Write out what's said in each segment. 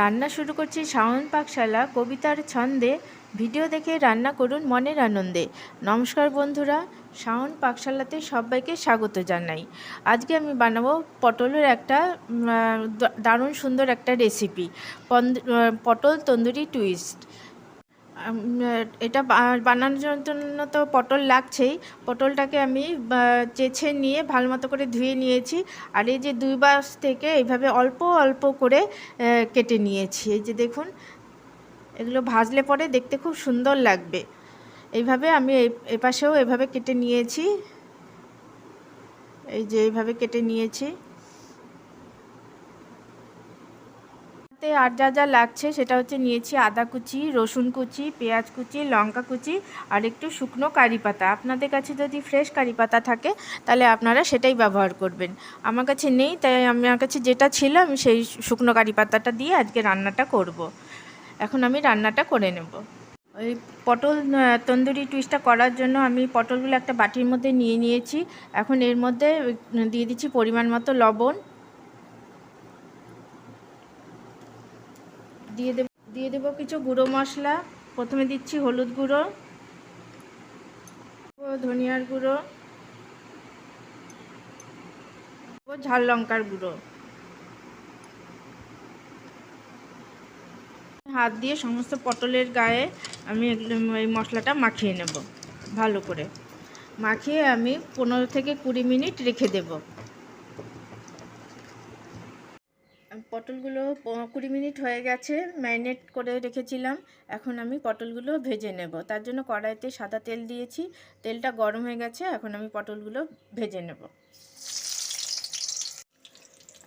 রান্না শুরু করছি শাওন পাকশালা কবিতার ছন্দে। ভিডিও দেখে রান্না করুন মনের আনন্দে। নমস্কার বন্ধুরা, শাওন পাকশালাতে সবাইকে স্বাগত জানাই। আজকে আমি বানাবো পটলের একটা দারুণ সুন্দর একটা রেসিপি, পটল তন্দুরি টুইস্ট। এটা বানানোর জন্য তো পটল লাগছেই। পটলটাকে আমি চেঁছে নিয়ে ভালো মতো করে ধুয়ে নিয়েছি। আর এই যে দুই পাশ থেকে এইভাবে অল্প অল্প করে কেটে নিয়েছি। এই যে দেখুন, এগুলো ভাজলে পরে দেখতে খুব সুন্দর লাগবে। এইভাবে আমি এপাশেও এভাবে কেটে নিয়েছি। এই যে এইভাবে কেটে নিয়েছি। আর যা যা লাগছে সেটা হচ্ছে নিয়েছি আদা কুচি, রসুন কুচি, পেঁয়াজ কুচি, লঙ্কা কুচি আর একটু শুকনো কারি পাতা। আপনাদের কাছে যদি ফ্রেশ কারি পাতা থাকে তাহলে আপনারা সেটাই ব্যবহার করবেন। আমার কাছে নেই, তাই আমার কাছে যেটা ছিল আমি সেই শুকনো কারি পাতাটা দিয়ে আজকে রান্নাটা করব। এখন আমি রান্নাটা করে নেব। ওই পটল তন্দুরি টুইস্টটা করার জন্য আমি পটলগুলো একটা বাটির মধ্যে নিয়ে নিয়েছি। এখন এর মধ্যে দিয়ে দিচ্ছি পরিমাণ মতো লবণ। দিয়ে দেবো কিছু গুঁড়ো মশলা। প্রথমে দিচ্ছি হলুদ গুঁড়ো, ধনিয়ার গুঁড়ো, ঝাল লঙ্কার গুঁড়ো। হাত দিয়ে সমস্ত পটলের গায়ে আমি এই মশলাটা মাখিয়ে নেব। ভালো করে মাখিয়ে আমি 15 থেকে 20 মিনিট রেখে দেব। পটলগুলো 20 মিনিট হয়ে গেছে, ম্যারিনেট করে রেখেছিলাম। এখন আমি পটলগুলো ভেজে নেব। তার জন্য কড়াইতে সাদা তেল দিয়েছি। তেলটা গরম হয়ে গেছে, এখন আমি পটলগুলো ভেজে নেব।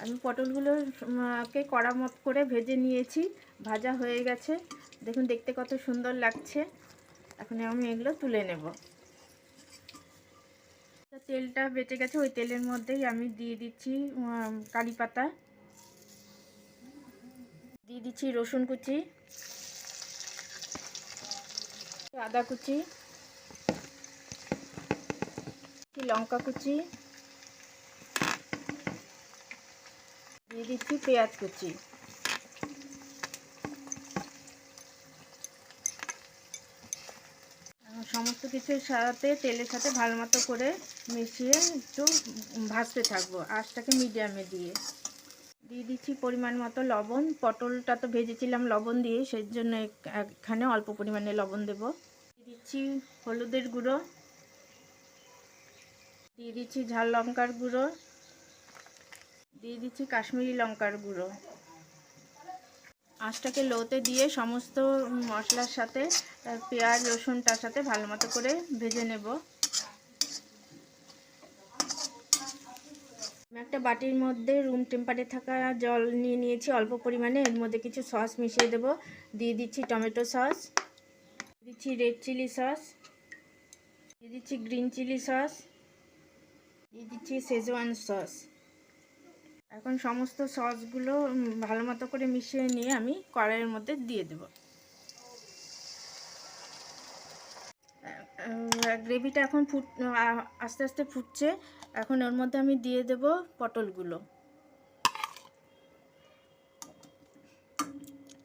আমি পটলগুলোকে কড়া মত করে ভেজে নিয়েছি। ভাজা হয়ে গেছে, দেখুন দেখতে কত সুন্দর লাগছে। এখন আমি এগুলো তুলে নেব। তেলটা বেঁচে গেছে, ওই তেলের মধ্যেই আমি দিয়ে দিচ্ছি কারি পাতা, দিয়ে দিচ্ছি রসুন কুচি, আদা কুচি, লঙ্কা কুচি, দিয়ে দিচ্ছি পেঁয়াজ কুচি। সমস্ত কিছুর সাথে তেলের সাথে ভালো মতো করে মিশিয়ে একটু ভাজতে থাকবো, আঁচটাকে মিডিয়ামে দিয়ে। দিয়ে দিচ্ছি পরিমাণ মতো লবণ। পটলটা তো ভেজেছিলাম লবণ দিয়ে, সেই জন্য এখানে অল্প পরিমাণে লবণ দেব। দিয়ে দিচ্ছি হলুদের গুঁড়ো, দিয়ে দিচ্ছি ঝাল লঙ্কার গুঁড়ো, দিয়ে দিচ্ছি কাশ্মীরি লঙ্কার গুঁড়ো। আঁচটাকে লোতে দিয়ে সমস্ত মশলার সাথে পেঁয়াজ রসুনটার সাথে ভালো মতো করে ভেজে নেব। আমি একটা বাটির মধ্যে রুম টেম্পারেচারে থাকা জল নিয়ে নিয়েছি অল্প পরিমাণে। এর মধ্যে কিছু সস মিশিয়ে দেব। দিয়ে দিচ্ছি টমেটো সস, দিচ্ছি রেড চিলি সস, দিয়ে দিচ্ছি গ্রিন চিলি সস, দিয়ে দিচ্ছি শেজওয়ান সস। এখন সমস্ত সসগুলো ভালো মতো করে মিশিয়ে নিয়ে আমি কড়াইয়ের মধ্যে দিয়ে দেব। গ্রেভিটা এখন আস্তে আস্তে ফুটছে। এখন ওর মধ্যে আমি দিয়ে দেব পটলগুলো।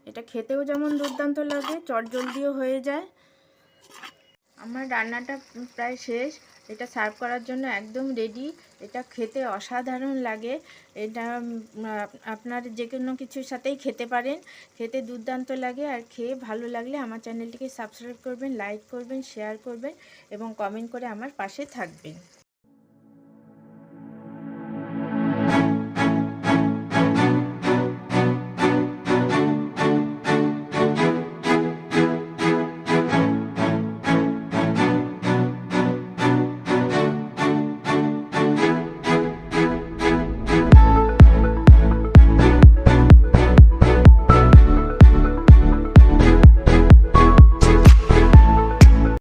এটা খেতেও যেমন দুর্দান্ত লাগে, চটজলদিও হয়ে যায়। আমার রান্নাটা প্রায় শেষ। এটা সার্ভ করার জন্য একদম রেডি। এটা খেতে অসাধারণ লাগে। এটা আপনার যে কোনো কিছুর সাথেই খেতে পারেন, খেতে দুর্দান্ত লাগে। আর খেয়ে ভালো লাগলে আমার চ্যানেলটিকে সাবস্ক্রাইব করবেন, লাইক করবেন, শেয়ার করবেন এবং কমেন্ট করে আমার পাশে থাকবেন।